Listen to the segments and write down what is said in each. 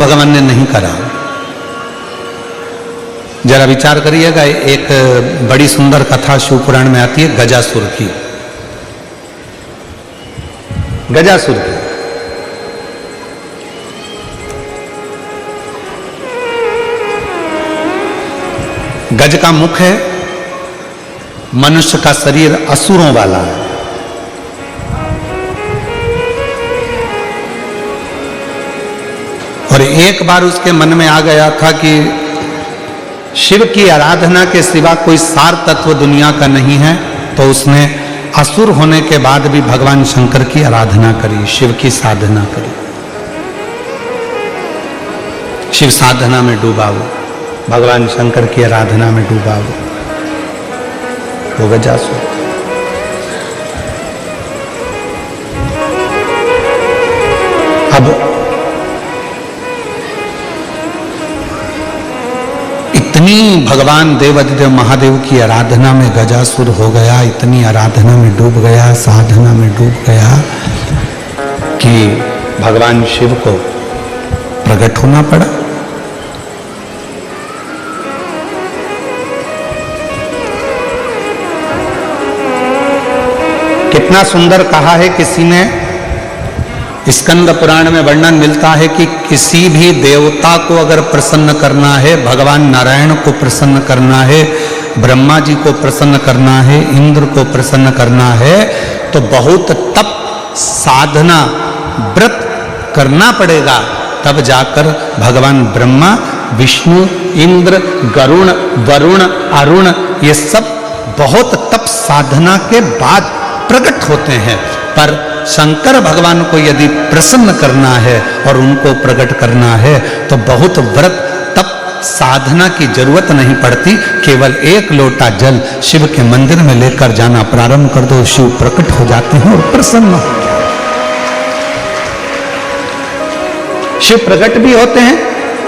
भगवान ने नहीं करा। जरा विचार करिएगा, एक बड़ी सुंदर कथा शिव पुराण में आती है गजासुर की। गजासुर की गज का मुख है, मनुष्य का शरीर असुरों वाला है। और एक बार उसके मन में आ गया था कि शिव की आराधना के सिवा कोई सार तत्व दुनिया का नहीं है, तो उसने असुर होने के बाद भी भगवान शंकर की आराधना करी, शिव की साधना करी। शिव साधना में डूबा वो, भगवान शंकर की आराधना में डूबा वो गजासुर। अब इतनी भगवान देवाधिदेव महादेव की आराधना में गजासुर हो गया, इतनी आराधना में डूब गया, साधना में डूब गया कि भगवान शिव को प्रकट होना पड़ा। कितना सुंदर कहा है किसी ने, स्कंद पुराण में वर्णन मिलता है कि किसी भी देवता को अगर प्रसन्न करना है, भगवान नारायण को प्रसन्न करना है, ब्रह्मा जी को प्रसन्न करना है, इंद्र को प्रसन्न करना है, तो बहुत तप साधना व्रत करना पड़ेगा, तब जाकर भगवान ब्रह्मा, विष्णु, इंद्र, गरुण, वरुण, अरुण, ये सब बहुत तप साधना के बाद प्रकट होते हैं। पर शंकर भगवान को यदि प्रसन्न करना है और उनको प्रकट करना है तो बहुत व्रत तप साधना की जरूरत नहीं पड़ती। केवल एक लोटा जल शिव के मंदिर में लेकर जाना प्रारंभ कर दो, शिव प्रकट हो जाते हैं और प्रसन्न हो जाते हैं। शिव प्रकट भी होते हैं,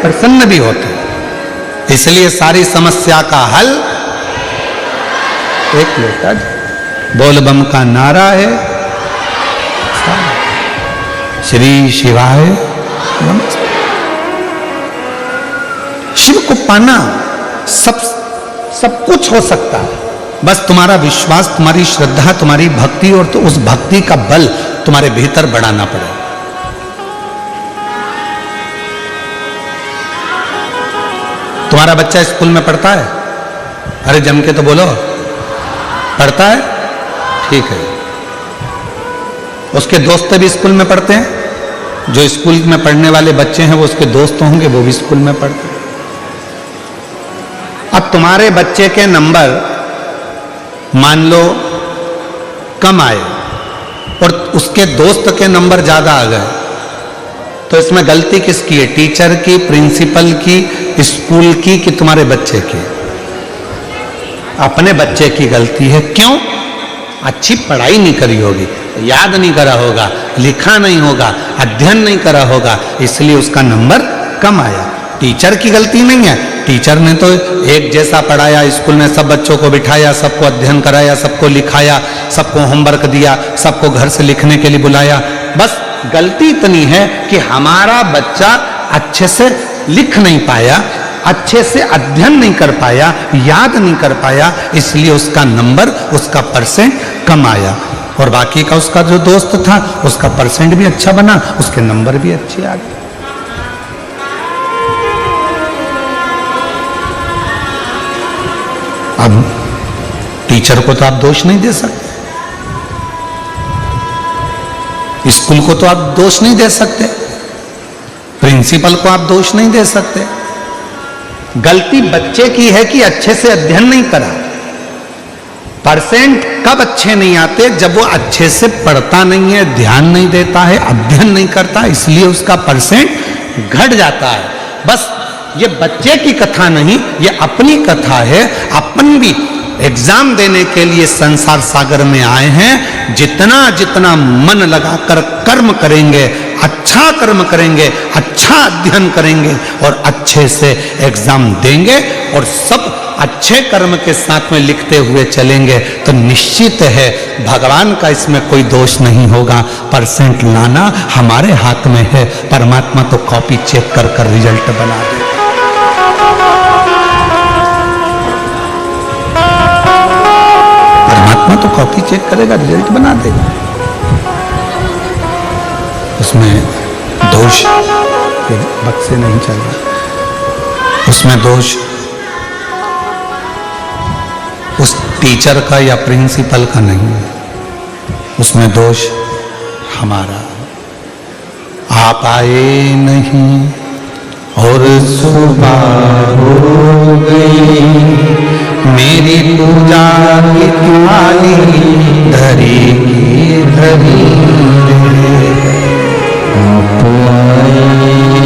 प्रसन्न भी होते हैं। इसलिए सारी समस्या का हल एक लोटा जल। बोल बम का नारा है, श्री शिवाय नमस्ते। शिव को पाना सब कुछ हो सकता है, बस तुम्हारा विश्वास, तुम्हारी श्रद्धा, तुम्हारी भक्ति, और तो उस भक्ति का बल तुम्हारे भीतर बढ़ाना पड़ेगा। तुम्हारा बच्चा स्कूल में पढ़ता है? अरे जम के तो बोलो, पढ़ता है? ठीक है। उसके दोस्त भी स्कूल में पढ़ते हैं? जो स्कूल में पढ़ने वाले बच्चे हैं वो उसके दोस्त होंगे, वो भी स्कूल में पढ़ते हैं। अब तुम्हारे बच्चे के नंबर मान लो कम आए और उसके दोस्त के नंबर ज्यादा आ गए, तो इसमें गलती किसकी है? टीचर की, प्रिंसिपल की, स्कूल की, कि तुम्हारे बच्चे की? अपने बच्चे की गलती है। क्यों? अच्छी पढ़ाई नहीं करी होगी, याद नहीं करा होगा, लिखा नहीं होगा, अध्ययन नहीं करा होगा, इसलिए उसका नंबर कम आया। टीचर की गलती नहीं है। टीचर ने तो एक जैसा पढ़ाया, स्कूल में सब बच्चों को बिठाया, सबको अध्ययन कराया, सबको लिखाया, सबको होमवर्क दिया, सबको घर से लिखने के लिए बुलाया। बस गलती इतनी है कि हमारा बच्चा अच्छे से लिख नहीं पाया, अच्छे से अध्ययन नहीं कर पाया, याद नहीं कर पाया, इसलिए उसका नंबर, उसका परसेंट कम आया। और बाकी का उसका जो दोस्त था उसका परसेंट भी अच्छा बना, उसके नंबर भी अच्छे आ गए। अब टीचर को तो आप दोष नहीं दे सकते, स्कूल को तो आप दोष नहीं दे सकते, प्रिंसिपल को आप दोष नहीं दे सकते। गलती बच्चे की है कि अच्छे से अध्ययन नहीं करा। परसेंट कब अच्छे नहीं आते? जब वो अच्छे से पढ़ता नहीं है, ध्यान नहीं देता है, अध्ययन नहीं करता, इसलिए उसका परसेंट घट जाता है। बस ये बच्चे की कथा नहीं, ये अपनी कथा है। अपन भी एग्जाम देने के लिए संसार सागर में आए हैं। जितना जितना मन लगाकर कर्म करेंगे, अच्छा कर्म करेंगे, अच्छा अध्ययन करेंगे और अच्छे से एग्जाम देंगे और सब अच्छे कर्म के साथ में लिखते हुए चलेंगे तो निश्चित है भगवान का इसमें कोई दोष नहीं होगा। परसेंट लाना हमारे हाथ में है, परमात्मा तो कॉपी चेक कर कर रिजल्ट बना दे। परमात्मा तो कॉपी चेक करेगा, रिजल्ट बना देगा। उसमें दोष बक्से नहीं चल रहा, उसमें दोष उस टीचर का या प्रिंसिपल का नहीं है, उसमें दोष हमारा। आप आए नहीं और सुबह हो गई, मेरी पूजा की थाली धरी की धरी। आप आए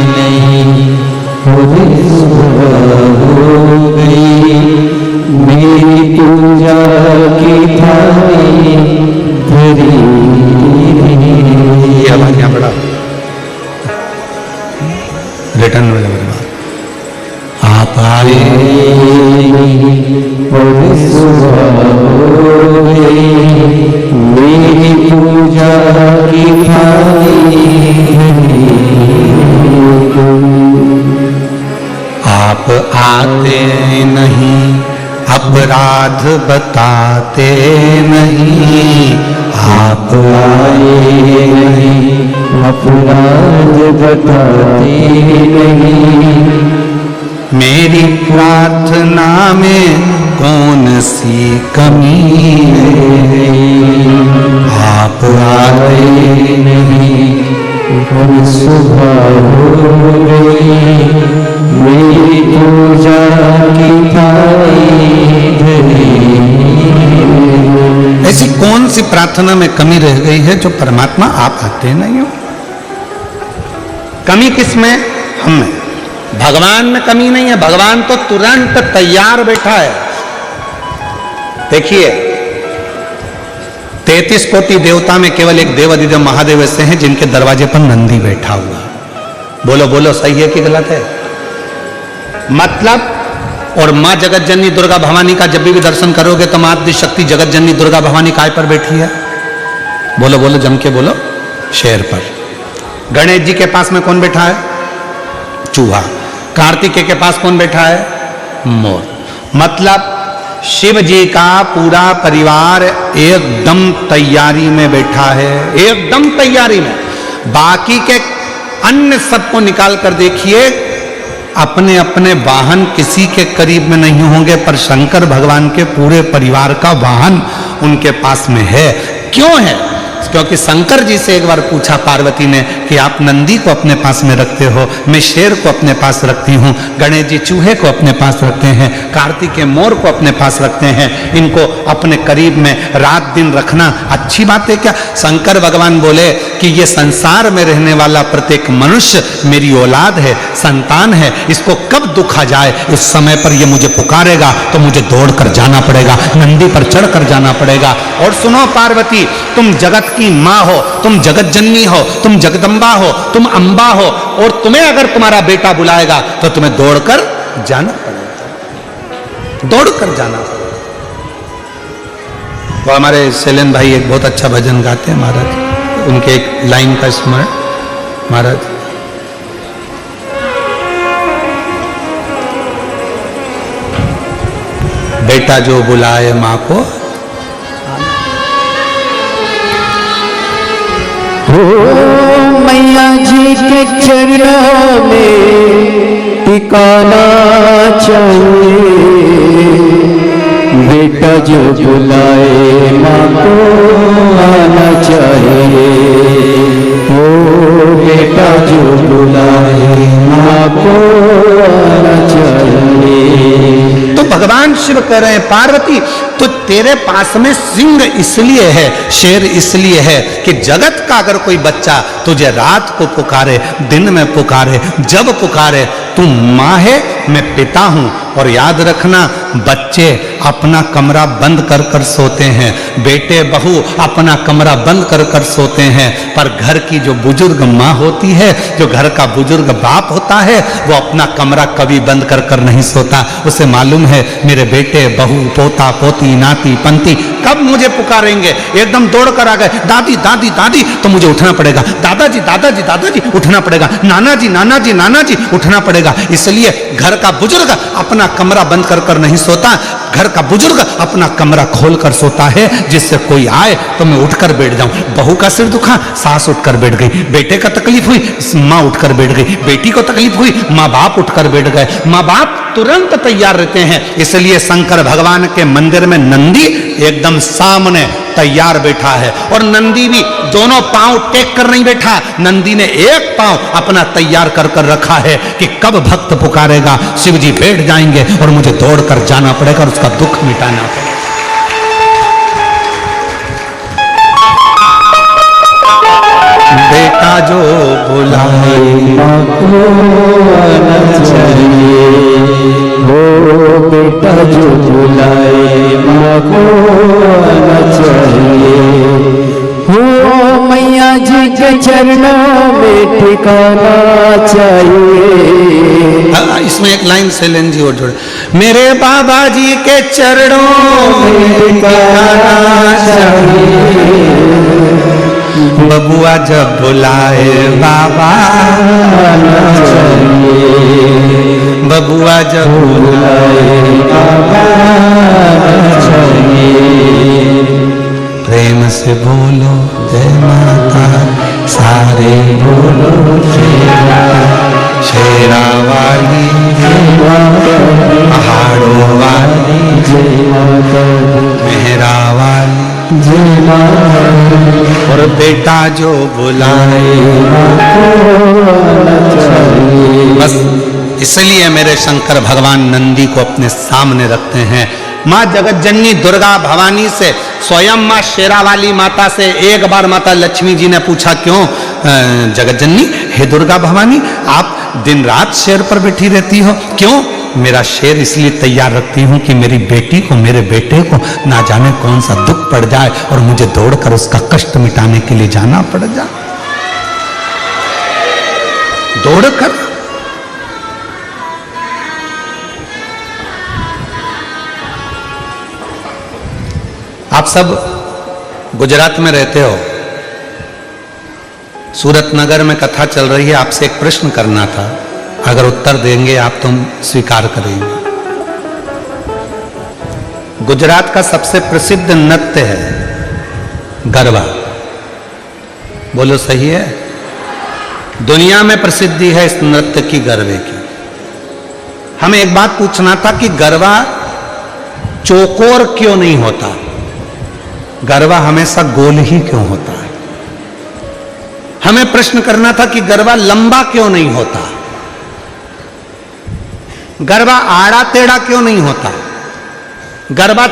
नहीं और सुबह हो गई, मेरी पूजा की थाली धरी। ये आवाज यहाँ बड़ा रिटर्न में लग रहा। आप आए और सुबह हो गई, मेरी पूजा की थाली आप आते नहीं, अपराध बताते नहीं। आप आए नहीं, अपराध बताते नहीं। मेरी प्रार्थना में कौन सी कमी है, आप आए नहीं और सुबह हो गई, मेरी पूजा की थाली धरी। ऐसी कौन सी प्रार्थना में कमी रह गई है जो परमात्मा आप आते नहीं हो? कमी किसमें? हम में। भगवान में कमी नहीं है, भगवान तो तुरंत तैयार बैठा है। देखिए 33 कोटि देवता में केवल एक देव अधिदेव महादेव ऐसे हैं जिनके दरवाजे पर नंदी बैठा हुआ। बोलो बोलो, सही है कि गलत है? मतलब और मां जगत जननी दुर्गा भवानी का जब भी दर्शन करोगे तो मां शक्ति जगत जननी दुर्गा भवानी काय पर बैठी है? बोलो बोलो, जम के बोलो, शेर पर। गणेश जी के पास में कौन बैठा है? चूहा। कार्तिकेय के पास कौन बैठा है? मोर। मतलब शिव जी का पूरा परिवार एकदम तैयारी में बैठा है, एकदम तैयारी में। बाकी के अन्य सबको निकाल कर देखिए, अपने अपने वाहन किसी के करीब में नहीं होंगे, पर शंकर भगवान के पूरे परिवार का वाहन उनके पास में है। क्यों है? क्योंकि शंकर जी से एक बार पूछा पार्वती ने कि आप नंदी को अपने पास में रखते हो, मैं शेर को अपने पास रखती हूँ, गणेश जी चूहे को अपने पास रखते हैं, कार्तिकेय मोर को अपने पास रखते हैं, इनको अपने करीब में रात दिन रखना अच्छी बात है क्या? शंकर भगवान बोले कि ये संसार में रहने वाला प्रत्येक मनुष्य मेरी औलाद है, संतान है, इसको कब दुख आ जाए उस समय पर ये मुझे पुकारेगा तो मुझे दौड़ कर जाना पड़ेगा, नंदी पर चढ़ कर जाना पड़ेगा। और सुनो पार्वती, तुम जगत की माँ हो, तुम जगत जननी हो, तुम जगदम्बा हो, तुम अम्बा हो, और तुम्हें अगर तुम्हारा बेटा बुलाएगा तो तुम्हें दौड़कर जाना पड़ेगा, दौड़कर जाना पड़ेगा। वो हमारे शैलेंद्र भाई एक बहुत अच्छा भजन गाते हैं महाराज, उनके एक लाइन का स्मरण। महाराज बेटा जो बुलाए माँ को, मैया जी के चरणों में टिकाना चाहिए, बेटा जो बुलाए माँ को आना चाहिए। ओ बेटा जो बुलाए माँ को आना चाहिए। तो भगवान शिव कह रहे हैं पार्वती तो तेरे पास में सिंह इसलिए है, शेर इसलिए है कि जगत का अगर कोई बच्चा तुझे रात को पुकारे, दिन में पुकारे, जब पुकारे, तू माँ है मैं पिता हूं, और याद रखना, बच्चे अपना कमरा बंद कर कर सोते हैं, बेटे बहू अपना कमरा बंद कर कर सोते हैं, पर घर की जो बुजुर्ग माँ होती है, जो घर का बुजुर्ग बाप होता है, वो अपना कमरा कभी बंद कर कर नहीं सोता। उसे मालूम है मेरे बेटे बहू पोता पोती नाती पंती कब मुझे पुकारेंगे, एकदम दौड़ कर आ गए, दादी दादी दादी, तो मुझे उठना पड़ेगा, दादाजी दादाजी दादाजी उठना पड़ेगा, नाना जी नाना जी नाना जी उठना पड़ेगा। इसलिए घर का बुजुर्ग अपना कमरा बंद कर कर नहीं सोता, घर का बुजुर्ग अपना कमरा खोल कर सोता है, जिससे कोई आए तो मैं उठकर बैठ जाऊं। बहू का सिर दुखा, सास उठकर बैठ गई, बेटे का तकलीफ हुई, माँ उठकर बैठ गई, बेटी को तकलीफ हुई, माँ बाप उठकर बैठ गए। माँ बाप तुरंत तैयार रहते हैं, इसलिए शंकर भगवान के मंदिर में नंदी एकदम सामने तैयार बैठा है, और नंदी भी दोनों पांव टेक कर नहीं बैठा, नंदी ने एक पांव अपना तैयार कर कर रखा है कि कब भक्त पुकारेगा शिव जी बैठ जाएंगे और मुझे दौड़कर जाना पड़ेगा और उसका दुख मिटाना पड़ेगा। बेटा जो बुलाए माँ को आना चाहिए, हो बेटा जो बुलाए माँ को आना चाहिए, हो मैया जी के चरणों में ठिकाना चाहिए। इसमें एक लाइन शैलेंद्र जी और जोड़े, मेरे बाबा जी के चरणों में ठिकाना चाहिए, बबुआ जब बुलाए बाबा आना चाहिए, बबुआ जब बुलाए बाबा आना चाहिए। प्रेम से बोलो जय माता, सारे बोलो शेरा वाली पहाड़ों वाली मेहरा वाली, और बेटा जो बुलाए बस इसलिए मेरे शंकर भगवान नंदी को अपने सामने रखते हैं। माँ जगत जननी दुर्गा भवानी से, स्वयं माँ शेरावाली माता से एक बार माता लक्ष्मी जी ने पूछा, क्यों जगत जननी, हे दुर्गा भवानी, आप दिन रात शेर पर बैठी रहती हो, क्यों? मेरा शेर इसलिए तैयार रखती हूँ कि मेरी बेटी को, मेरे बेटे को ना जाने कौन सा दुख पड़ जाए और मुझे दौड़कर उसका कष्ट मिटाने के लिए जाना पड़ जाए। दौड़कर आप सब गुजरात में रहते हो, सूरत नगर में कथा चल रही है, आपसे एक प्रश्न करना था, अगर उत्तर देंगे आप तो स्वीकार करेंगे। गुजरात का सबसे प्रसिद्ध नृत्य है गरबा, बोलो सही है? दुनिया में प्रसिद्धि है इस नृत्य की, गरबे की। हमें एक बात पूछना था कि गरबा चौकोर क्यों नहीं होता, गरबा हमेशा गोल ही क्यों होता है? हमें प्रश्न करना था कि गरबा लंबा क्यों नहीं होता, गरबा आड़ा टेढ़ा क्यों नहीं होता, गरबा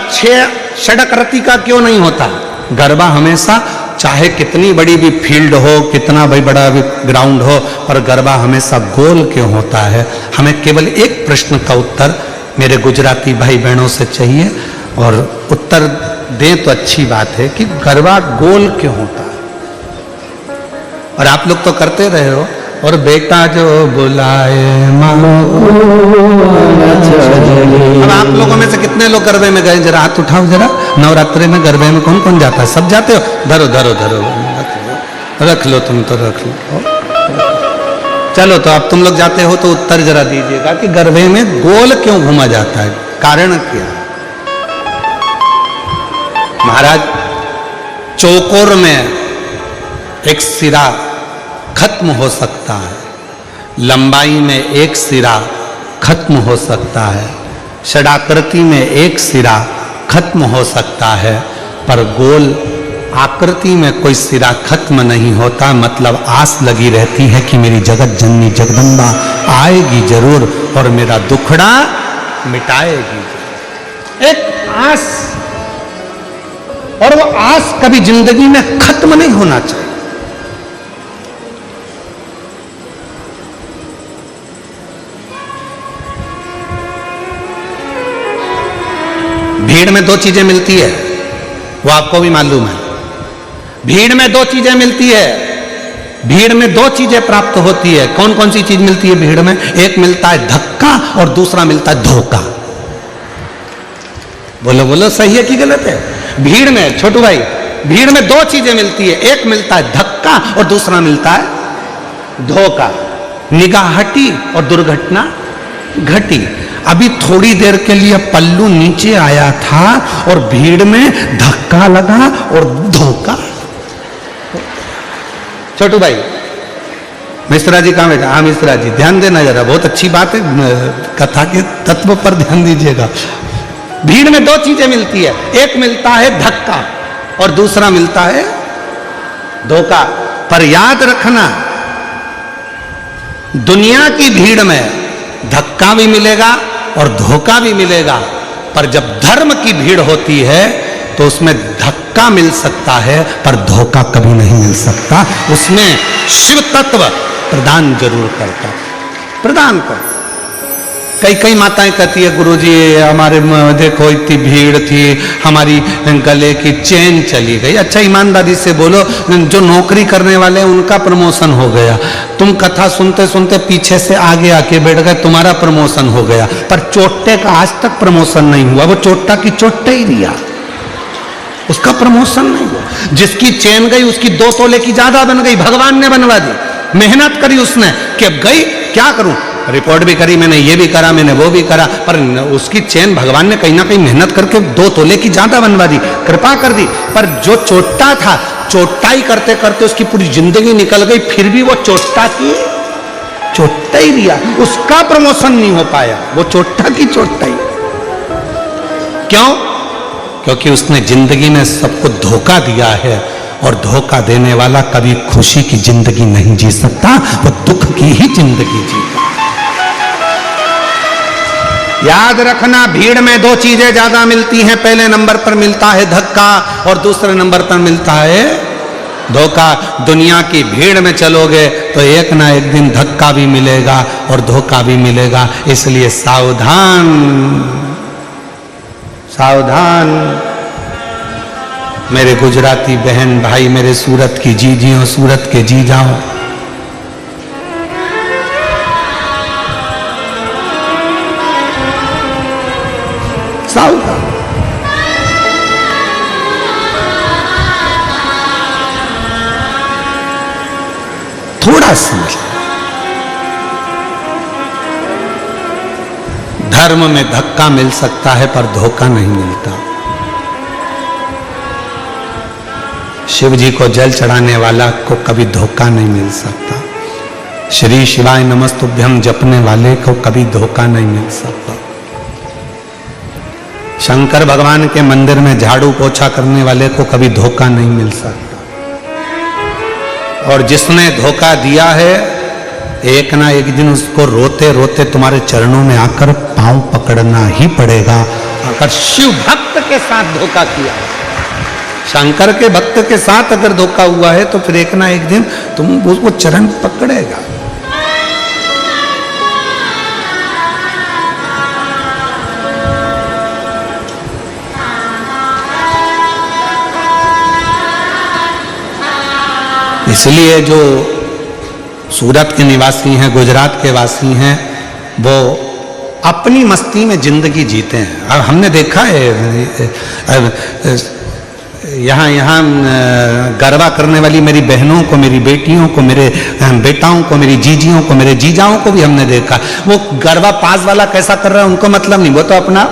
षडाकृति का क्यों नहीं होता। गरबा हमेशा, चाहे कितनी बड़ी भी फील्ड हो, कितना भी बड़ा भी ग्राउंड हो, पर गरबा हमेशा गोल क्यों होता है? हमें केवल एक प्रश्न का उत्तर मेरे गुजराती भाई बहनों से चाहिए, और उत्तर दें तो अच्छी बात है कि गरबा गोल क्यों होता है। और आप लोग तो करते रहे हो, और बेटा जो बुलाए माँ को आना चाहिए। अब आप लोगों में से कितने लोग गरबे में गए, जरा हाथ उठाओ जरा। नवरात्रि में गरबे में कौन कौन जाता है? सब जाते हो? धरो धरो धरो, रख लो, तुम तो रख लो। चलो, तो अब तुम लोग जाते हो तो उत्तर जरा दीजिएगा कि गरबे में गोल क्यों घूमा जाता है, कारण क्या? महाराज, चौकोर में एक सिरा खत्म हो सकता है, लंबाई में एक सिरा खत्म हो सकता है, षडाकृति में एक सिरा खत्म हो सकता है, पर गोल आकृति में कोई सिरा खत्म नहीं होता। मतलब आस लगी रहती है कि मेरी जगत जननी जगदम्बा आएगी जरूर और मेरा दुखड़ा मिटाएगी। एक आस, और वो आस कभी जिंदगी में खत्म नहीं होना चाहिए। भीड़ में दो चीजें मिलती है, वो आपको भी मालूम है। भीड़ में दो चीजें मिलती है, भीड़ में दो चीजें प्राप्त होती है। कौन कौन सी चीज मिलती है भीड़ में? एक मिलता है धक्का और दूसरा मिलता है धोखा। बोलो बोलो, सही है कि गलत है? भीड़ में, छोटू भाई, भीड़ में दो चीजें मिलती है, एक मिलता है धक्का और दूसरा मिलता है धोखा। निगाह हटी और दुर्घटना घटी। अभी थोड़ी देर के लिए पल्लू नीचे आया था और भीड़ में धक्का लगा और धोखा। छोटू भाई, मिश्रा जी कहां बैठा? हाँ मिश्रा जी, ध्यान देना जरा, बहुत अच्छी बात है, कथा के तत्व पर ध्यान दीजिएगा। भीड़ में दो चीजें मिलती है, एक मिलता है धक्का और दूसरा मिलता है धोखा। पर याद रखना, दुनिया की भीड़ में धक्का भी मिलेगा और धोखा भी मिलेगा, पर जब धर्म की भीड़ होती है तो उसमें धक्का मिल सकता है पर धोखा कभी नहीं मिल सकता। उसमें शिव तत्व प्रदान जरूर करता, प्रदान कर। कई कई माताएं कहती है, गुरुजी हमारे देखो इतनी भीड़ थी, हमारी गले की चेन चली गई। अच्छा ईमानदारी से बोलो, जो नौकरी करने वाले हैं उनका प्रमोशन हो गया, तुम कथा सुनते सुनते पीछे से आगे आके बैठ गए, तुम्हारा प्रमोशन हो गया, पर चोट्टे का आज तक प्रमोशन नहीं हुआ। वो चोट्टा की चोट्टे ही दिया, उसका प्रमोशन नहीं हुआ। जिसकी चेन गई उसकी 2 तोले की ज्यादा बन गई, भगवान ने बनवा दी। मेहनत करी उसने कि अब गई, क्या करूं, रिपोर्ट भी करी मैंने, ये भी करा मैंने, वो भी करा, पर उसकी चेन भगवान ने कहीं ना कहीं मेहनत करके 2 तोले की ज्यादा बनवा दी, कृपा कर दी। पर जो चोट्टा था, चोट्टाई करते करते उसकी पूरी जिंदगी निकल गई, फिर भी वो चोट्टा की चोट्टा ही दिया, उसका प्रमोशन नहीं हो पाया, वो चोट्टा की चोट्टा ही। क्यों? क्योंकि उसने जिंदगी में सबको धोखा दिया है, और धोखा देने वाला कभी खुशी की जिंदगी नहीं जी सकता, वो दुख की ही जिंदगी जीता। याद रखना, भीड़ में 2 चीजें ज्यादा मिलती हैं। पहले नंबर पर मिलता है धक्का और दूसरे नंबर पर मिलता है धोखा। दुनिया की भीड़ में चलोगे तो एक ना एक दिन धक्का भी मिलेगा और धोखा भी मिलेगा, इसलिए सावधान सावधान। मेरे गुजराती बहन भाई, मेरे सूरत की जीजियों, सूरत के जी जाओ, सावधान। थोड़ा समझ, धर्म में धक्का मिल सकता है पर धोखा नहीं मिलता। शिव जी को जल चढ़ाने वाला को कभी धोखा नहीं मिल सकता। श्री शिवाय नमस्तुभ्यम जपने वाले को कभी धोखा नहीं मिल सकता। शंकर भगवान के मंदिर में झाड़ू पोछा करने वाले को कभी धोखा नहीं मिल सकता। और जिसने धोखा दिया है, एक ना एक दिन उसको रोते रोते तुम्हारे चरणों में आकर पांव पकड़ना ही पड़ेगा। अगर शिव भक्त के साथ धोखा किया, शंकर के भक्त के साथ अगर धोखा हुआ है, तो फिर एक ना एक दिन तुम उसको चरण पकड़ेगा। इसलिए जो सूरत के निवासी हैं, गुजरात के वासी हैं, वो अपनी मस्ती में जिंदगी जीते हैं। अब हमने देखा है यहाँ गरबा करने वाली मेरी बहनों को, मेरी बेटियों को, मेरे बेटाओं को, मेरी जीजियों को, मेरे जीजाओं को भी हमने देखा। वो गरबा पास वाला कैसा कर रहा है उनको मतलब नहीं, वो तो अपना,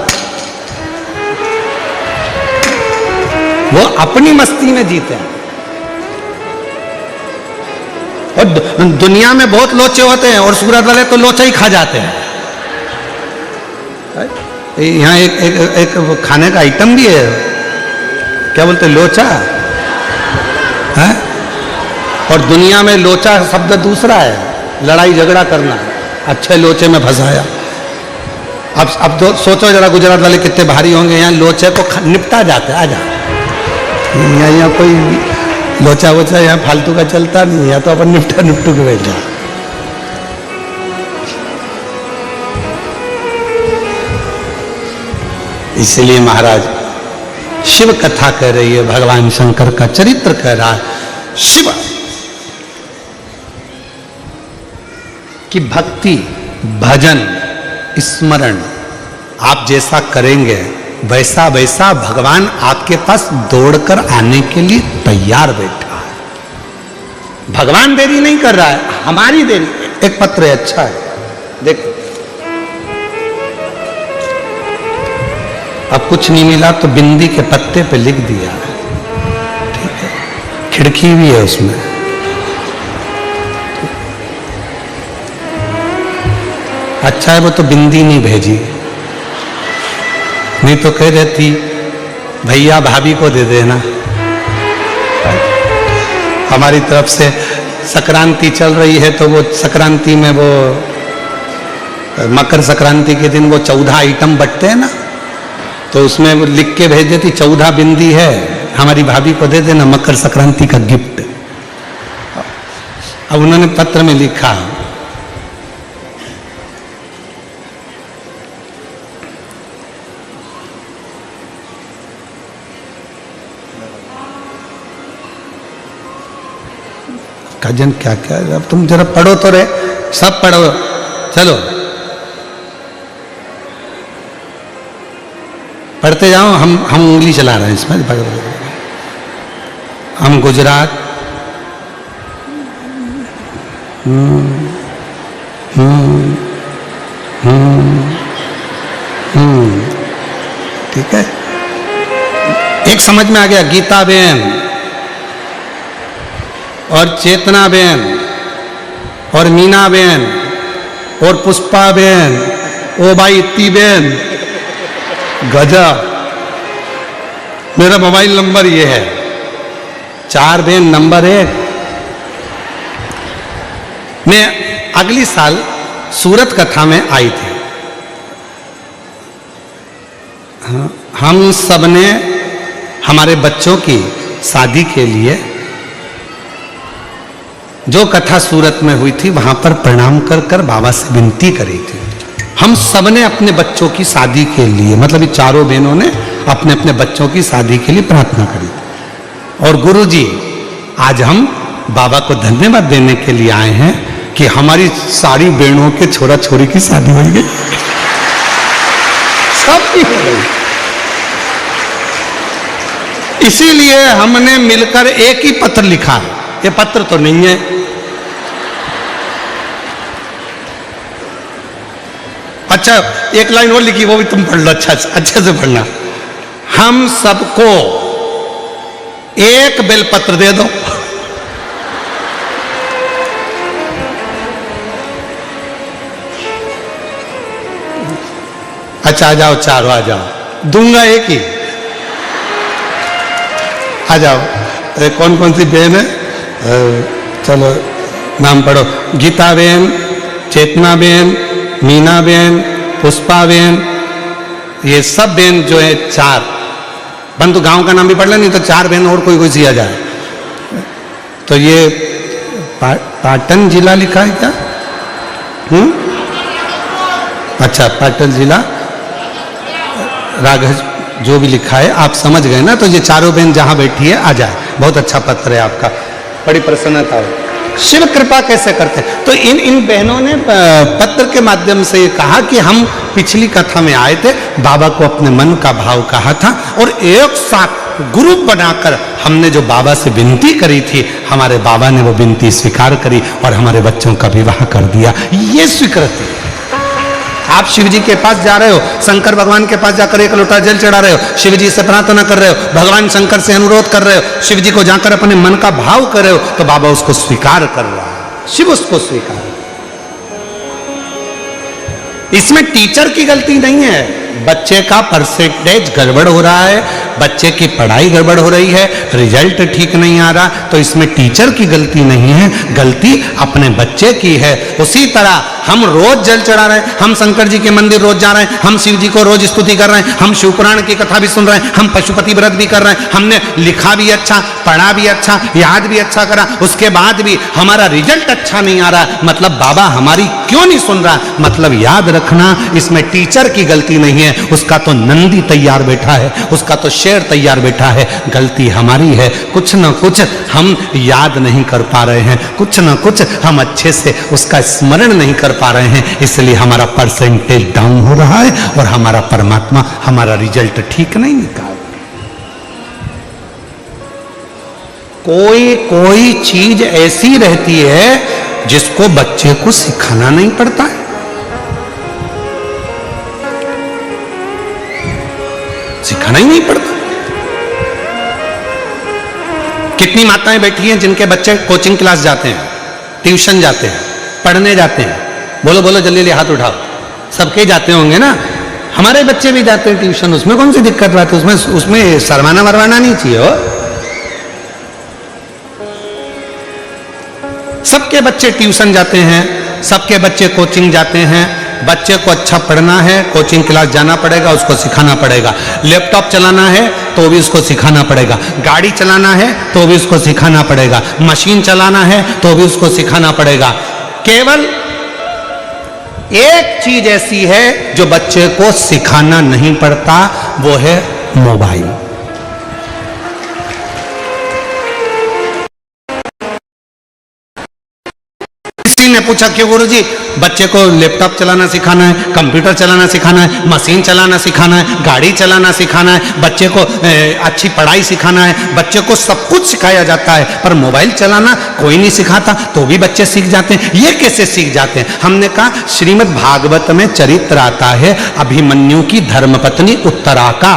वो अपनी मस्ती में जीते हैं। और दुनिया में बहुत लोचे होते हैं और सूरत वाले तो लोचा ही खा जाते हैं। यहाँ एक खाने का आइटम भी है, क्या बोलते हैं, लोचा है। और दुनिया में लोचा शब्द दूसरा है, लड़ाई झगड़ा करना। अच्छे लोचे में फंसाया। अब तो सोचो जरा, गुजरात वाले कितने भारी होंगे। यहाँ लोचे को निपटा जाते, आ जा। यहाँ कोई लोचा वोचा यहाँ फालतू का चलता नहीं, या तो अपन निपटू के बैठ जाओ। इसलिए महाराज शिव कथा कह रही है, भगवान शंकर का चरित्र कह रहा है। शिव की भक्ति, भजन, स्मरण आप जैसा करेंगे वैसा वैसा भगवान आपके पास दौड़कर आने के लिए तैयार बैठा है। भगवान देरी नहीं कर रहा है, हमारी देरी। एक पत्र है, अच्छा है, देखो। अब कुछ नहीं मिला तो बिंदी के पत्ते पे लिख दिया है, ठीक है, खिड़की भी है उसमें। अच्छा है वो तो बिंदी नहीं भेजी, नहीं तो कह देती भैया भाभी को दे देना। हमारी तरफ से संक्रांति चल रही है तो वो संक्रांति में वो मकर संक्रांति के दिन वो 14 आइटम बंटते हैं ना, तो उसमें वो लिख के भेज देती 14 बिंदी है, हमारी भाभी को दे देना, मकर संक्रांति का गिफ्ट। अब उन्होंने पत्र में लिखा, काजन क्या क्या, अब तुम जरा पढ़ो तो रे, सब पढ़ो, चलो पढ़ते जाओ। हम उंगली चला रहे हैं इसमें। हम गुजरात, ठीक है, एक समझ में आ गया। गीता बेन और चेतना बेन और मीना बेन और पुष्पा बेन, ओ भाई इत्ती बेन, गजब। मेरा मोबाइल नंबर ये है, 4 बेन नंबर 1। मैं अगली साल सूरत कथा में आई थी। हम सब ने हमारे बच्चों की शादी के लिए जो कथा सूरत में हुई थी वहां पर प्रणाम कर कर बाबा से विनती करी थी। हम सब ने अपने बच्चों की शादी के लिए, मतलब ये चारों बहनों ने अपने अपने बच्चों की शादी के लिए प्रार्थना करी थी। और गुरुजी आज हम बाबा को धन्यवाद देने के लिए आए हैं कि हमारी सारी बहनों के छोरा छोरी की शादी हो गई, सबकी हो गई। इसीलिए हमने मिलकर एक ही पत्र लिखा। ये पत्र तो नहीं है, अच्छा एक लाइन और लिखी, वो भी तुम पढ़ लो, अच्छे से पढ़ना। हम सबको एक बेलपत्र दे दो। अच्छा आ जाओ, चारों आ जाओ, दूंगा एक ही, आ जाओ। कौन कौन सी बहन है, चलो नाम पढ़ो। गीता बेन, चेतना बेन, मीना बेन, पुष्पा बेन, ये सब बेन जो है 4, परंतु गांव का नाम भी पढ़ ले, नहीं तो 4 बहन और कोई कोई सी आ जाए। तो ये पाटन जिला लिखा है क्या? अच्छा, पाटन जिला राघव जो भी लिखा है आप समझ गए ना। तो ये चारों बहन जहां बैठी है आ जाए। बहुत अच्छा पत्र है आपका, बड़ी प्रसन्नता है। शिव कृपा कैसे करते हैं? तो इन बहनों ने पत्र के माध्यम से कहा कि हम पिछली कथा में आए थे, बाबा को अपने मन का भाव कहा था और एक साथ ग्रुप बनाकर हमने जो बाबा से विनती करी थी, हमारे बाबा ने वो विनती स्वीकार करी और हमारे बच्चों का विवाह कर दिया। ये स्वीकृति। आप शिव जी के पास जा रहे हो, शंकर भगवान के पास जाकर एक लोटा जल चढ़ा रहे हो, शिव जी से प्रार्थना कर रहे हो, भगवान शंकर से अनुरोध कर रहे हो, शिव जी को जाकर अपने मन का भाव कर रहे हो, तो बाबा उसको स्वीकार कर रहा है, शिव उसको स्वीकार। इसमें टीचर की गलती नहीं है। बच्चे का परसेंटेज गड़बड़ हो रहा है, बच्चे की पढ़ाई गड़बड़ हो रही है, रिजल्ट ठीक नहीं आ रहा, तो इसमें टीचर की गलती नहीं है, गलती अपने बच्चे की है। उसी तरह हम रोज जल चढ़ा रहे हैं, हम शंकर जी के मंदिर रोज जा रहे हैं, हम शिव जी को रोज स्तुति कर रहे हैं, हम शिव पुराण की कथा भी सुन रहे हैं, हम पशुपति व्रत भी कर रहे हैं, हमने लिखा भी अच्छा, पढ़ा भी अच्छा, याद भी अच्छा करा, उसके बाद भी हमारा रिजल्ट अच्छा नहीं आ रहा, मतलब बाबा हमारी क्यों नहीं सुन रहा? मतलब याद रखना, इसमें टीचर की गलती नहीं हैं, उसका तो नंदी तैयार बैठा है, उसका तो शेर तैयार बैठा है। गलती हमारी है, कुछ ना कुछ हम याद नहीं कर पा रहे हैं, कुछ ना कुछ हम अच्छे से उसका स्मरण नहीं कर पा रहे हैं, इसलिए हमारा परसेंटेज डाउन हो रहा है और हमारा परमात्मा हमारा रिजल्ट ठीक नहीं निकाल। कोई चीज ऐसी रहती है जिसको बच्चे को सिखाना नहीं पड़ता है। सिखाना ही नहीं पड़ता। कितनी माताएं बैठी हैं जिनके बच्चे कोचिंग क्लास जाते हैं, ट्यूशन जाते हैं, पढ़ने जाते हैं। बोलो बोलो जल्दी जल्दी हाथ उठाओ। सबके जाते होंगे ना, हमारे बच्चे भी जाते हैं ट्यूशन, उसमें कौन सी दिक्कत बात है? उसमें शर्माना वरमाना नहीं चाहिए हो। सबके बच्चे ट्यूशन जाते हैं, सबके बच्चे कोचिंग जाते हैं। बच्चे को अच्छा पढ़ना है, कोचिंग क्लास जाना पड़ेगा, उसको सिखाना पड़ेगा। लैपटॉप चलाना है तो भी उसको सिखाना पड़ेगा, गाड़ी चलाना है तो भी उसको सिखाना पड़ेगा, मशीन चलाना है तो भी उसको सिखाना पड़ेगा। केवल एक चीज ऐसी है जो बच्चे को सिखाना नहीं पड़ता, वो है मोबाइल। किसी ने पूछा क्यों गुरुजी, बच्चे को लैपटॉप चलाना सिखाना है, कंप्यूटर चलाना सिखाना है, मशीन चलाना सिखाना है, गाड़ी चलाना सिखाना है, बच्चे को अच्छी पढ़ाई सिखाना है, बच्चे को सब कुछ सिखाया जाता है, पर मोबाइल चलाना कोई नहीं सिखाता तो भी बच्चे सीख जाते हैं। ये कैसे सीख जाते हैं? हमने कहा श्रीमद् भागवत में चरित्र आता है अभिमन्यु की धर्मपत्नी उत्तरा का।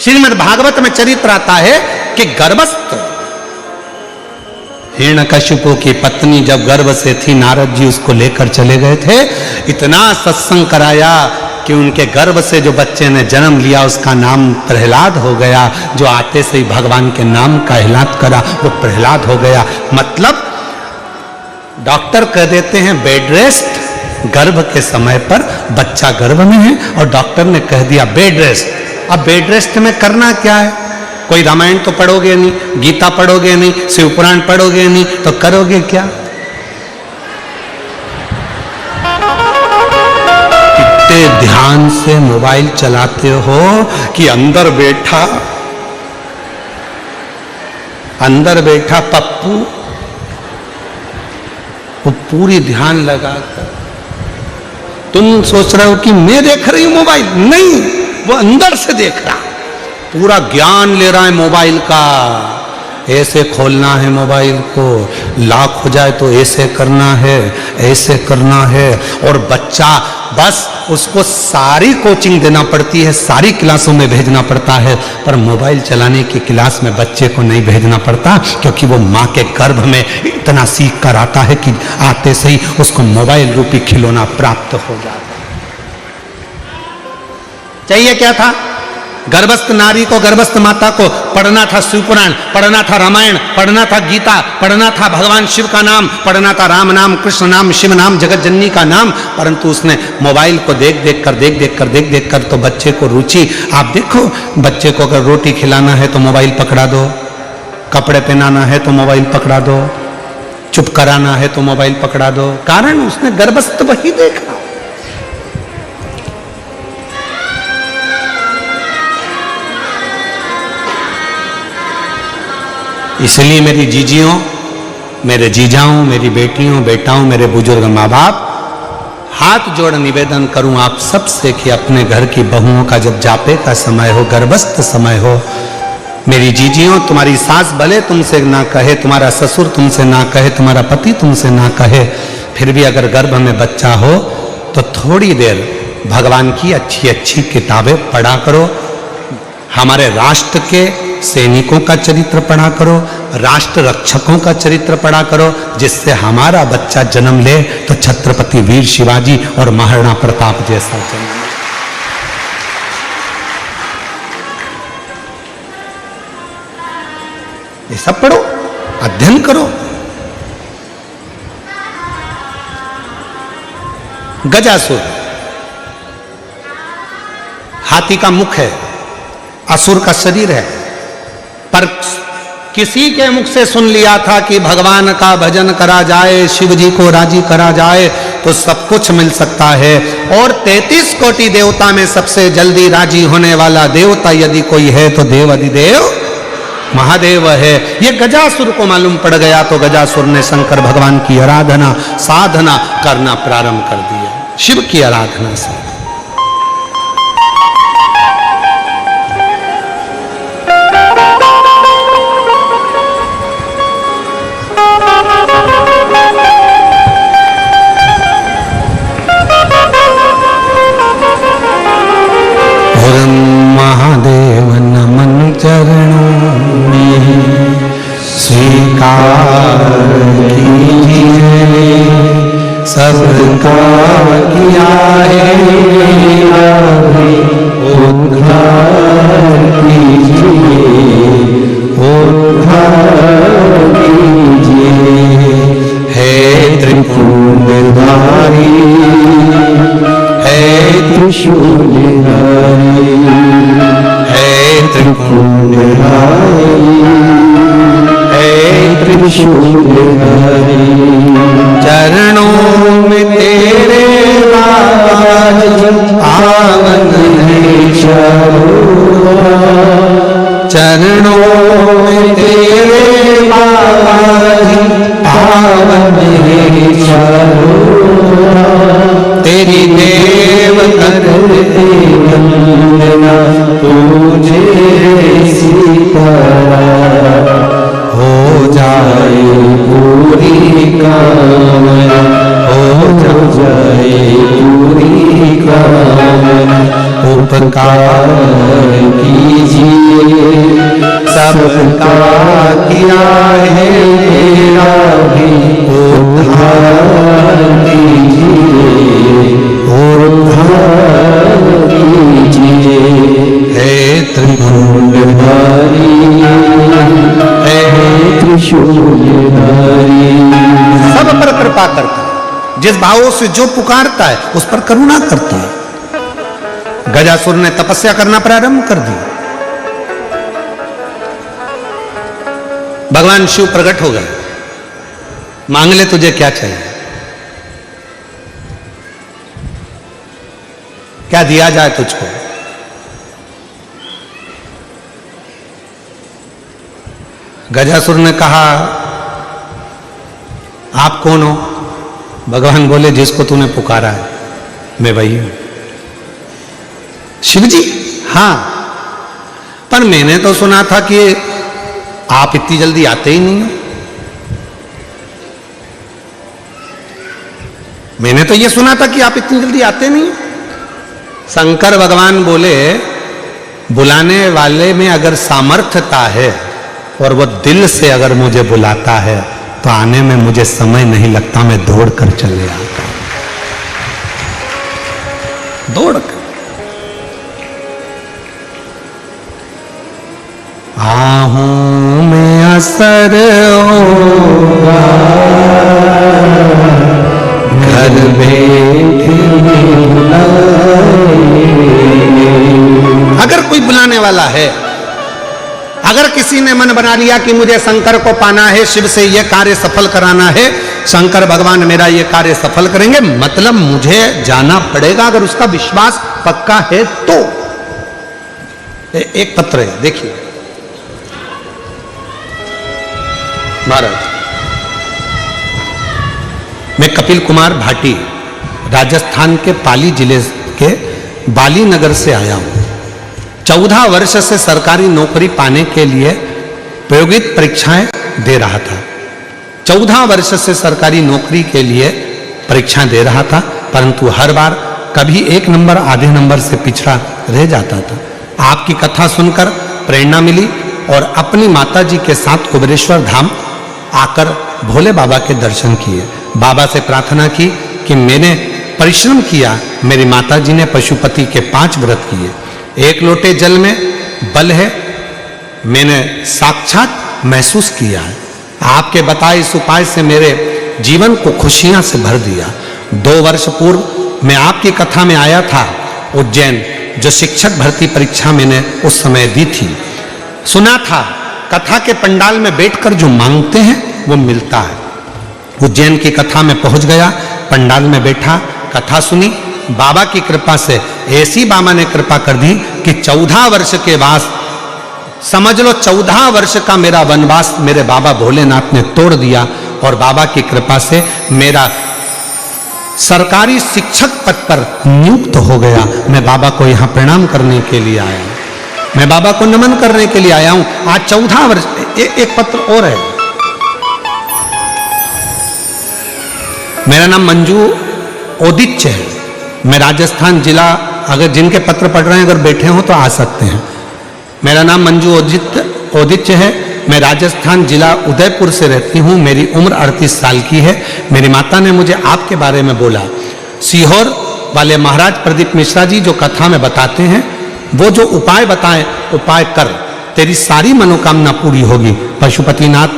श्रीमद् भागवत में चरित्र आता है कि गर्भस्थ हिरण्यकशिपु की पत्नी जब गर्भ से थी, नारद जी उसको लेकर चले गए थे। इतना सत्संग कराया कि उनके गर्भ से जो बच्चे ने जन्म लिया उसका नाम प्रहलाद हो गया। जो आते से ही भगवान के नाम का एलान करा वो प्रहलाद हो गया। मतलब डॉक्टर कह देते हैं बेड रेस्ट, गर्भ के समय पर बच्चा गर्भ में है और डॉक्टर ने कह दिया बेड रेस्ट। अब बेड रेस्ट में करना क्या है? कोई रामायण तो पढ़ोगे नहीं, गीता पढ़ोगे नहीं, शिव पुराण पढ़ोगे नहीं, तो करोगे क्या? इतने ध्यान से मोबाइल चलाते हो कि अंदर बैठा पप्पू वो पूरी ध्यान लगाकर, तुम सोच रहे हो कि मैं देख रही हूं मोबाइल, नहीं, वो अंदर से देख रहा, पूरा ज्ञान ले रहा है मोबाइल का। ऐसे खोलना है मोबाइल को, लॉक हो जाए तो ऐसे करना है, ऐसे करना है। और बच्चा बस उसको सारी कोचिंग देना पड़ती है, सारी क्लासों में भेजना पड़ता है, पर मोबाइल चलाने की क्लास में बच्चे को नहीं भेजना पड़ता, क्योंकि वो माँ के गर्भ में इतना सीख कर आता है कि आते से ही उसको मोबाइल रूपी खिलौना प्राप्त हो जाता है। चाहिए क्या था? गर्भस्थ नारी को, गर्भस्थ माता को पढ़ना था शिवपुराण, पढ़ना था रामायण, पढ़ना था गीता, पढ़ना था भगवान शिव का नाम, पढ़ना था राम नाम, कृष्ण नाम, शिव नाम, जगत जननी का नाम। परंतु उसने मोबाइल को देख देख कर तो बच्चे को रुचि। आप देखो, बच्चे को अगर रोटी खिलाना है तो मोबाइल पकड़ा दो, कपड़े पहनाना है तो मोबाइल पकड़ा दो, चुप कराना है तो मोबाइल पकड़ा दो। कारण उसने गर्भस्थ वही देखा। इसलिए मेरी जीजियों, मेरे जीजाओं, मेरी बेटियों, बेटाओं, मेरे बुजुर्ग माँ बाप, हाथ जोड़ निवेदन करूं आप सबसे कि अपने घर की बहुओं का जब जापे का समय हो, गर्भस्थ समय हो, मेरी जीजियों, तुम्हारी सास भले तुमसे ना कहे, तुम्हारा ससुर तुमसे ना कहे, तुम्हारा पति तुमसे ना कहे, फिर भी अगर गर्भ में बच्चा हो तो थोड़ी देर भगवान की अच्छी अच्छी किताबें पढ़ा करो। हमारे राष्ट्र के सैनिकों का चरित्र पढ़ा करो, राष्ट्र रक्षकों का चरित्र पढ़ा करो, जिससे हमारा बच्चा जन्म ले तो छत्रपति वीर शिवाजी और महाराणा प्रताप जैसा जन्म। ये सब पढ़ो, अध्ययन करो। गजासुर हाथी का मुख है, असुर का शरीर है, पर किसी के मुख से सुन लिया था कि भगवान का भजन करा जाए, शिव जी को राजी करा जाए तो सब कुछ मिल सकता है। और 33 कोटि देवता में सबसे जल्दी राजी होने वाला देवता यदि कोई है तो देव अधिदेव महादेव है। ये गजासुर को मालूम पड़ गया तो गजासुर ने शंकर भगवान की आराधना साधना करना प्रारंभ कर दिया, शिव की आराधना से। महादेव नमन चरणों में स्वीकार कीजिए, सबका किया है मेरा भी उद्धार कीजिए, उद्धार कीजिए। हे त्रिपुरधारी, हे त्रिशूलधारी, हे त्रिपुरधारी, हे त्रिशूलधारी। चरणों में तेरे बाज पावन है चरणों में तेरे बाज पावन है तेरी देव करते वंदना तुझे सीतारा, हो जाए पूरी कामना, हो जाए पूरी कामना। उपकार कीजिए, सबका किया है मेरा भी उद्धार कीजिए, उद्धार कीजिए। हे त्रिशूलधारी, हे त्रिशूलधारी। सब पर कृपा करता है, जिस भावों से जो पुकारता है उस पर करुणा करता है। गजासुर ने तपस्या करना प्रारंभ कर दी। भगवान शिव प्रकट हो गए, मांग ले तुझे क्या चाहिए, क्या दिया जाए तुझको। गजासुर ने कहा आप कौन हो। भगवान बोले जिसको तूने पुकारा है मैं वही हूं। शिव जी हां, पर मैंने तो सुना था कि आप इतनी जल्दी आते ही नहीं हो। मैंने तो ये सुना था कि आप इतनी जल्दी आते नहीं हो। शंकर भगवान बोले बुलाने वाले में अगर सामर्थ्यता है और वो दिल से अगर मुझे बुलाता है तो आने में मुझे समय नहीं लगता, मैं दौड़ कर चले आता हूं, दौड़ कर। आहूं में असर होगा, घर बैठे अगर कोई बुलाने वाला है, अगर किसी ने मन बना लिया कि मुझे शंकर को पाना है, शिव से यह कार्य सफल कराना है, शंकर भगवान मेरा यह कार्य सफल करेंगे, मतलब मुझे जाना पड़ेगा। अगर उसका विश्वास पक्का है तो एक पत्र है, देखिए महाराज। मैं कपिल कुमार भाटी राजस्थान के पाली जिले के बाली नगर से आया हूं। 14 वर्ष से सरकारी नौकरी पाने के लिए प्रायोगिक परीक्षाएं दे रहा था। 14 वर्ष से सरकारी नौकरी के लिए परीक्षाएं दे रहा था, परंतु हर बार कभी एक नंबर आधे नंबर से पिछड़ा रह जाता था। आपकी कथा सुनकर प्रेरणा मिली और अपनी माताजी के साथ कुबेरेश्वर धाम आकर भोले बाबा के दर्शन किए। बाबा से प्रार्थना की कि मैंने परिश्रम किया, मेरी माताजी ने पशुपति के 5 व्रत किए, 1 लोटे जल में बल है, मैंने साक्षात महसूस किया है। आपके बताए इस उपाय से मेरे जीवन को खुशियां से भर दिया। 2 वर्ष पूर्व मैं आपकी कथा में आया था उज्जैन, जो शिक्षक भर्ती परीक्षा मैंने उस समय दी थी। सुना था कथा के पंडाल में बैठकर जो मांगते हैं वो मिलता है। उज्जैन की कथा में पहुंच गया, पंडाल में बैठा, कथा सुनी, बाबा की कृपा से ऐसी बाबा ने कृपा कर दी कि 14 वर्ष के बाद, समझ लो 14 वर्ष का मेरा वनवास मेरे बाबा भोलेनाथ ने तोड़ दिया और बाबा की कृपा से मेरा सरकारी शिक्षक पद पर नियुक्त हो गया। मैं बाबा को यहां प्रणाम करने के लिए आया हूं, मैं बाबा को नमन करने के लिए आया हूं। आज 14 वर्ष। एक पत्र और है। मेरा नाम मंजू ओदिच्य है, मैं राजस्थान जिला, अगर जिनके पत्र पढ़ रहे हैं अगर बैठे हो तो आ सकते हैं। मेरा नाम मंजू ओदिच्य है, मैं राजस्थान जिला उदयपुर से रहती हूँ। मेरी उम्र 38 साल की है। मेरी माता ने मुझे आपके बारे में बोला। सीहोर वाले महाराज प्रदीप मिश्रा जी जो कथा में बताते हैं, वो जो उपाय बताएं, उपाय कर, तेरी सारी मनोकामना पूरी होगी। पशुपतिनाथ